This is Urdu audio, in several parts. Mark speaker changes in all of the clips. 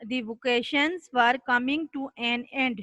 Speaker 1: The vacations were coming to an end.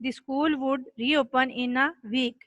Speaker 1: The school would reopen in a week.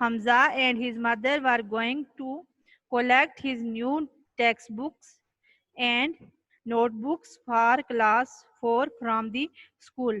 Speaker 1: Hamza and his mother were going to collect his new textbooks and notebooks for class 4 from the school.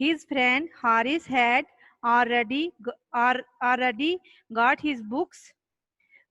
Speaker 1: His friend Haris had already got his books.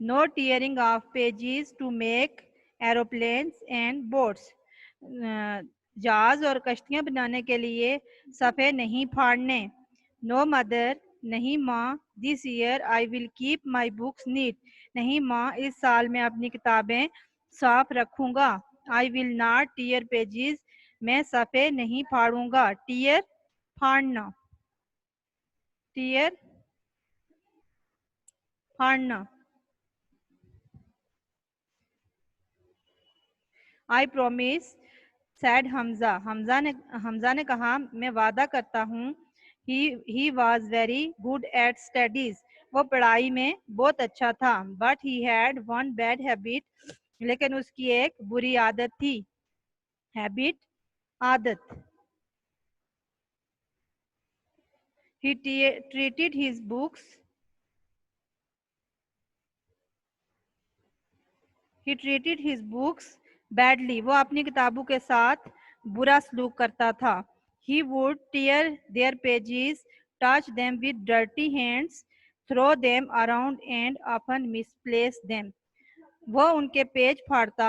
Speaker 1: No tearing of pages to make aeroplanes and boats. جہاز اور کشتیاں بنانے کے لیے صفحے نہیں پھاڑنے. No mother, نہیں ماں. This year I will keep my books neat. نہیں ماں، اس سال میں اپنی کتابیں صاف رکھوں گا. I will not tear pages. میں صفحے نہیں پھاڑوں گا. Tear پھاڑنا. Tear پھاڑنا. I promise, said حمزہ نے کہا، میں وعدہ کرتا ہوں. He was very good at studies. وہ پڑھائی میں بہت اچھا تھا. But he had one bad habit. لیکن اس کی ایک بری عادت تھی. Habit عادت. He treated his books. He treated his books badly. وہ اپنی کتابوں کے ساتھ برا سلوک کرتا تھا. He would tear their pages, touch them with dirty hands, throw them around and often misplace them. وہ ان کے پیج پھاڑتا،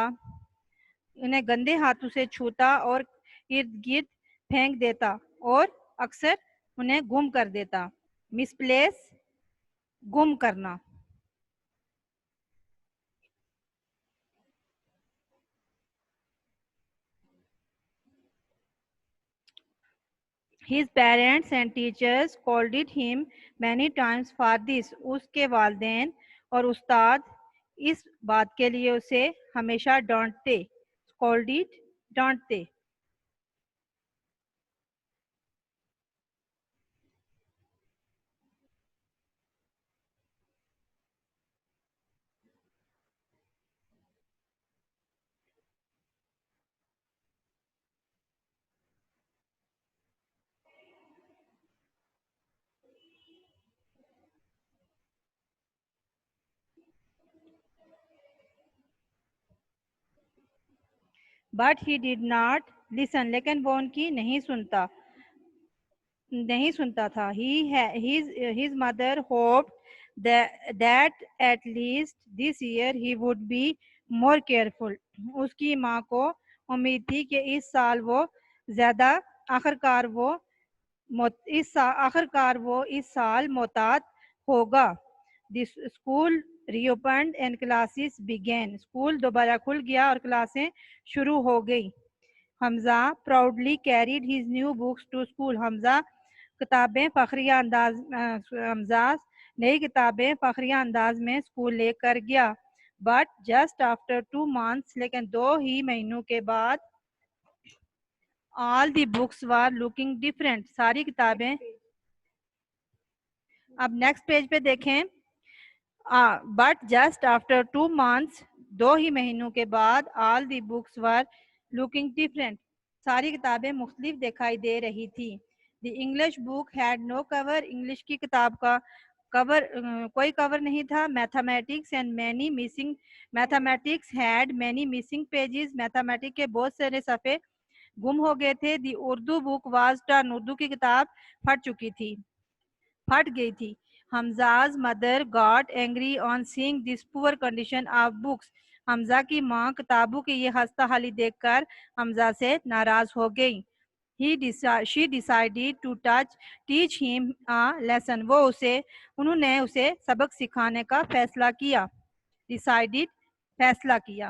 Speaker 1: انہیں گندے ہاتھوں سے چھوتا اور ارد گرد پھینک دیتا اور اکثر انہیں گم کر دیتا. Misplace گم کرنا. His parents and teachers scolded him many times for this. اس کے والدین اور استاد اس بات کے لیے اسے ہمیشہ ڈانٹتے. Scolded ڈانٹتے. But he did not listen. لیکن وہ ان کی نہیں سنتا تھا. His mother hoped that at least this year he would be more careful. اس کی ماں کو امید تھی کہ اس سال وہ زیادہ آخرکار وہ اس سال محتاط ہوگا. The school reopened and classes began. School دوبارہ کھل گیا اور کلاسیں شروع ہو گئی. حمزہ proudly carried his new books to school. حمزہ نئی کتابیں فخریہ انداز میں اسکول لے کر گیا. But just after 2 months, لیکن 2 ہی مہینوں کے بعد all the books were looking different. ساری کتابیں اب نیکسٹ پیج پہ دیکھیں. But just after 2 months, 2 ہی مہینوں کے بعد all the books were looking different. ساری کتابیں مختلف دکھائی دے رہی تھی. The English book had no cover. English کی کتاب کا کوئی کور نہیں تھا. Mathematics had many missing pages. Mathematics کے بہت سارے صفحے گم ہو گئے تھے. The Urdu book was torn. Urdu کی کتاب پھٹ گئی تھی. Hamza's mother got angry on seeing this poor condition of books. حمزہ کی ماں کتابوں کی یہ خستہ حالی دیکھ کر حمزہ سے ناراض ہو گئی. She decided to teach him a lesson. انہوں نے اسے سبق سکھانے کا فیصلہ کیا. Decided فیصلہ کیا.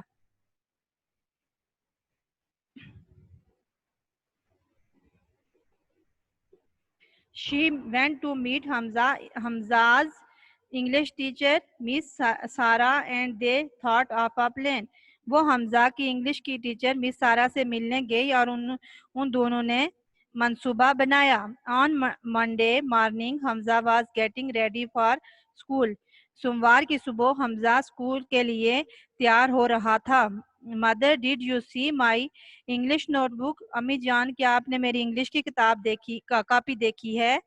Speaker 1: She went to meet Hamza's English teacher, Miss Sarah, and they thought of a plan. وہ حمزہ کی انگلش کی ٹیچر مس سارا سے ملنے گئی اور ان دونوں نے منصوبہ بنایا. On Monday morning, Hamza was getting ready for school. سوموار کی صبح حمزہ اسکول کے لیے تیار ہو رہا تھا. Mother, did you see my English notebook? امی جان، کیا آپ نے میری انگلش کی کاپی دیکھی ہے؟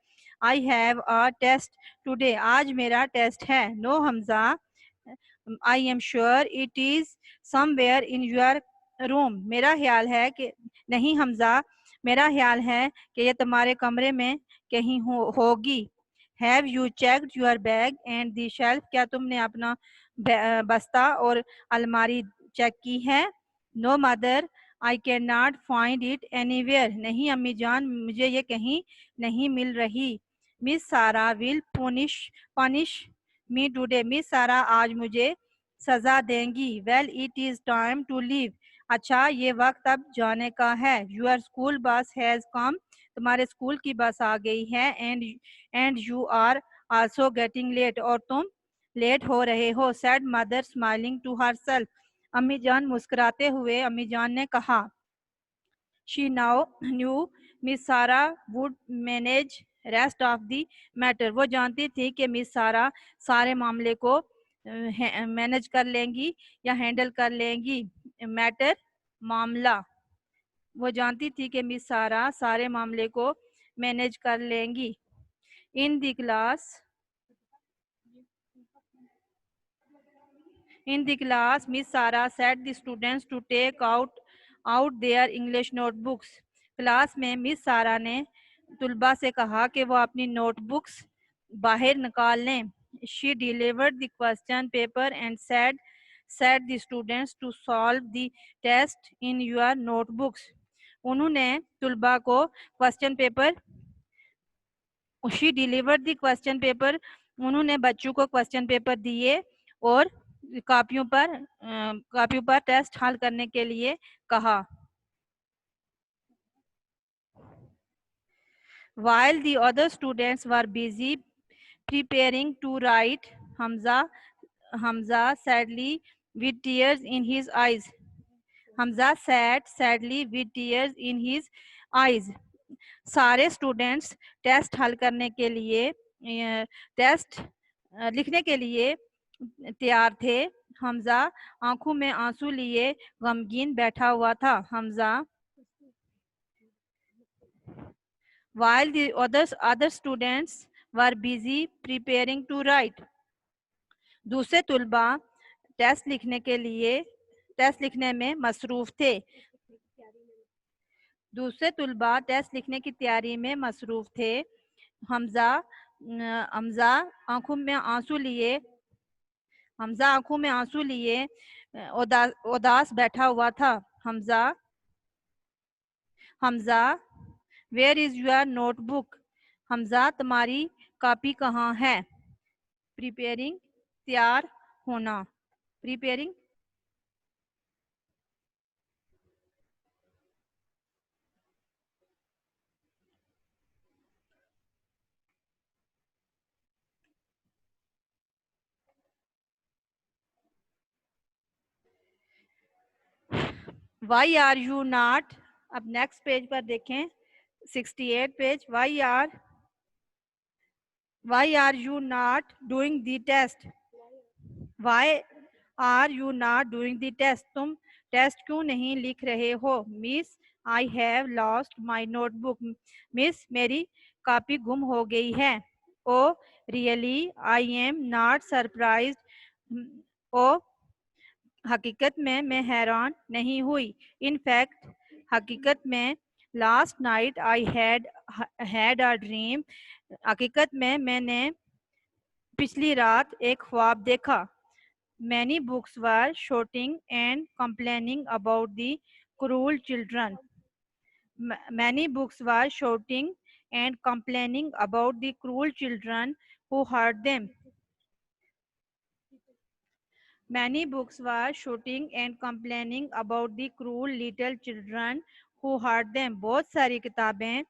Speaker 1: I have a test today. آج میرا ٹیسٹ ہے. No Hamza, I am sure it is somewhere in your room. میرا خیال ہے کہ نہیں حمزہ، میرا خیال ہے کہ یہ تمہارے کمرے میں کہیں ہوگی. Have you checked your bag and the shelf? کیا تم نے اپنا بستہ اور الماری چیک کی ہے؟ No mother, I cannot find it anywhere. نہیں امی جان، مجھے یہ کہیں نہیں مل رہی. Miss Sarah will punish me today. Miss Sarah آج مجھے سزا دیں گی. Well, it is time to leave. اچھا یہ وقت اب جانے کا ہے. Your school bus has come. تمہارے اسکول کی بس آ گئی ہے. And you are also getting late. اور تم لیٹ ہو رہے ہو. Said mother smiling to herself. امی جان مسکراتے ہوئے امی جان نے کہا. She now knew Miss Sarah would manage rest of the matter. وہ جانتی تھی کہ مس سارا سارے معاملے کو مینج کر لیں گی یا ہینڈل کر لیں گی. میٹر معاملہ. وہ جانتی تھی کہ مس سارا سارے معاملے کو مینج کر لیں گی. In the class, Miss Sarah said the students to take out their English notebooks. Class میں مس سارا نے طلباء سے کہا کہ وہ اپنی نوٹ بکس باہر نکال لیں. She delivered the question paper and said the students to solve the test in your notebooks. انہوں نے طلباء کو question paper She delivered the question paper. انہوں نے بچوں کو کوسچن پیپر دیے اور کاپیوں پر ٹیسٹ حل کرنے کے لیے کہا. While the other students were busy preparing to write, Hamza sadly with tears in his eyes. Hamza sat sadly with tears in his eyes. سارے اسٹوڈینٹس ٹیسٹ حل کرنے کے لیے ٹیسٹ لکھنے کے لیے تیار تھے. حمزہ آنکھوں میں آنسو لیے غمگین بیٹھا ہوا تھا. حمزہ while the other students were busy preparing to write. دوسرے طلباء ٹیسٹ لکھنے میں مصروف تھے. دوسرے طلباء ٹیسٹ لکھنے کی تیاری میں مصروف تھے. حمزہ آنکھوں میں آنسو لیے اداس بیٹھا ہوا تھا. Hamza where is your notebook. Hamza تمہاری کاپی کہاں ہے؟ پریپیئرنگ تیار ہونا. Preparing why are you not. اب نیکسٹ پیج پر دیکھیں 68 page. Why are you not doing the test. Why are you not doing the test. تم ٹیسٹ کیوں نہیں لکھ رہے ہو؟ Miss I have lost my notebook. Miss میری کاپی گم ہو گئی ہے. Oh really I am not surprised. او حقیقت میں حیران نہیں ہوئی. ان فیکٹ حقیقت میں last night I had a dream. حقیقت میں نے پچھلی رات ایک خواب دیکھا. Many books were shooting and complaining about the cruel children. Many books were shooting and complaining about the cruel children who hurt them. Many books were shouting and complaining about the cruel little children who hurt them. بہت ساری کتابیں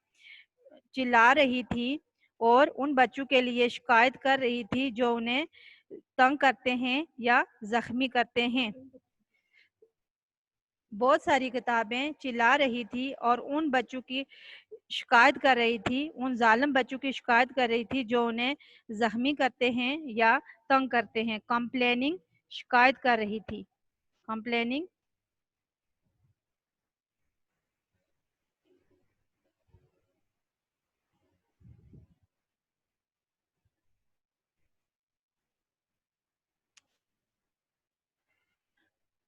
Speaker 1: چلا رہی تھی اور ان بچوں کے لیے شکایت کر رہی تھی جو انہیں تنگ کرتے ہیں یا زخمی کرتے ہیں. بہت ساری کتابیں چلا رہی تھی اور ان بچوں کی شکایت کر رہی تھی، ان ظالم بچوں کی شکایت کر رہی تھی جو انہیں زخمی کرتے ہیں یا تنگ کرتے ہیں. کمپلیننگ شکایت کر رہی تھی. Complaining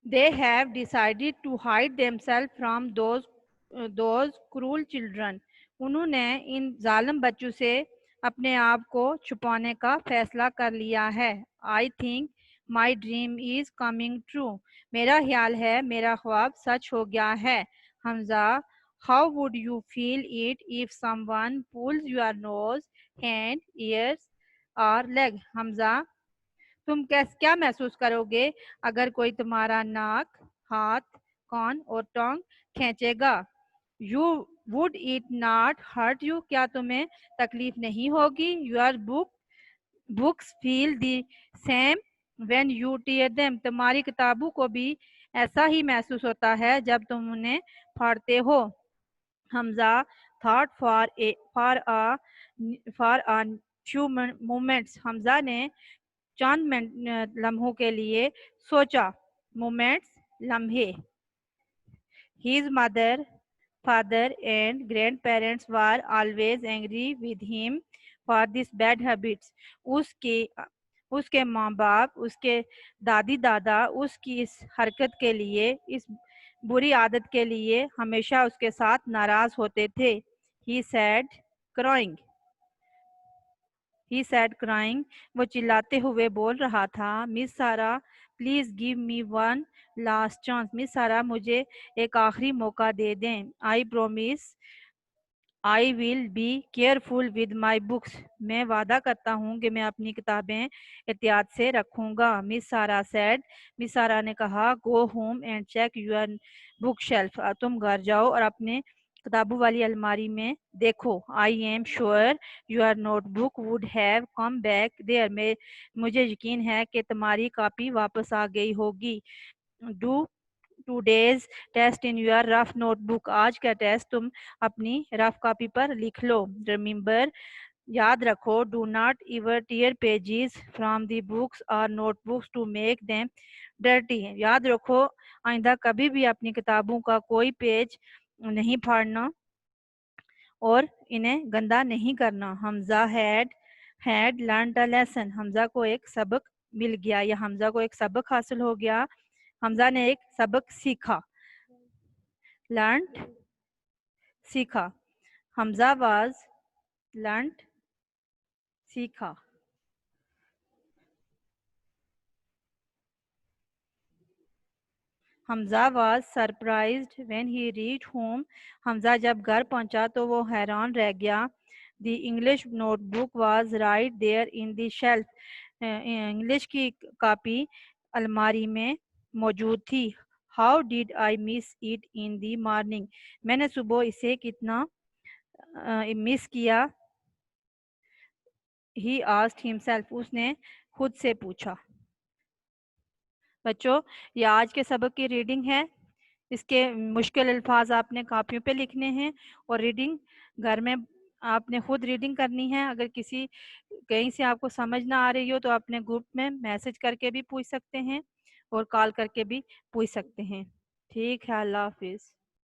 Speaker 1: They have decided to hide themselves from those cruel children. انہوں نے ان ظالم بچوں سے اپنے آپ کو چھپانے کا فیصلہ کر لیا ہے. I think my dream is coming true. میرا خیال ہے میرا خواب سچ ہو گیا ہے. حمزہ how would you feel it if someone pulls your nose, hand, ears or leg? حمزہ تم کیا محسوس کرو گے اگر کوئی تمہارا ناک، ہاتھ، کان اور ٹانگ کھینچے گا؟ You would it not hurt you, کیا تمہیں تکلیف نہیں ہوگی؟ Your books feel the same when you tear them, تمہاری کتابوں کو بھی ایسا ہی محسوس ہوتا ہے جب تم انہیں پھاڑتے ہو. حمزہ تھاٹ فار فیو مومنٹس، حمزہ نے چند لمحوں کے لیے سوچا. مومنٹس لمحے. His mother, father and grandparents were always angry with him for these bad habits. اس کے ماں باپ، اس کے دادی دادا اس کی اس حرکت کے لیے، اس بری عادت کے لیے ہمیشہ اس کے ساتھ ناراض ہوتے تھے. He said crying. وہ چلاتے ہوئے بول رہا تھا. Miss Sarah please give me one last chance. Miss Sarah مجھے ایک آخری موقع دے دیں. I promise I will be careful with my books. میں وعدہ کرتا ہوں کہ میں اپنی کتابیں احتیاط سے رکھوں گا. مس سارا سیڈ. مس سارا نے کہا go home and check your book shelf. تم گھر جاؤ اور اپنے کتابوں والی الماری میں دیکھو. I am sure your notebook would have come back there. مجھے یقین ہے کہ تمہاری کاپی واپس آ گئی ہوگی. Do today's test in your rough notebook. آج کا ٹیسٹ تم اپنی رف کاپی پر لکھ لو. ریممبر یاد رکھو do not ever tear pages from the books اور notebooks to make them dirty. یاد رکھو آئندہ کبھی بھی اپنی کتابوں کا کوئی پیج نہیں پھاڑنا اور انہیں گندا نہیں کرنا. حمزہ had learned a lesson. حمزہ کو ایک سبق مل گیا یا حمزہ کو ایک سبق حاصل ہو گیا. حمزہ نے ایک سبق سیکھا. learned سیکھا. حمزہ was learned سیکھا. حمزہ was surprised when he reached home. حمزہ جب گھر پہنچا تو وہ حیران رہ گیا. The English notebook was right there in the shelf. English کی کاپی الماری میں موجود تھی. How did I miss it in the morning? میں نے صبح اسے کتنا مس کیا. He asked himself. اس نے خود سے پوچھا. بچوں یہ آج کے سبق کی ریڈنگ ہے. اس کے مشکل الفاظ آپ نے کاپیوں پہ لکھنے ہیں اور ریڈنگ گھر میں آپ نے خود ریڈنگ کرنی ہے. اگر کہیں سے آپ کو سمجھ نہ آ رہی ہو تو اپنے گروپ میں میسج کر کے بھی پوچھ سکتے ہیں اور کال کر کے بھی پوچھ سکتے ہیں. ٹھیک ہے. اللہ حافظ.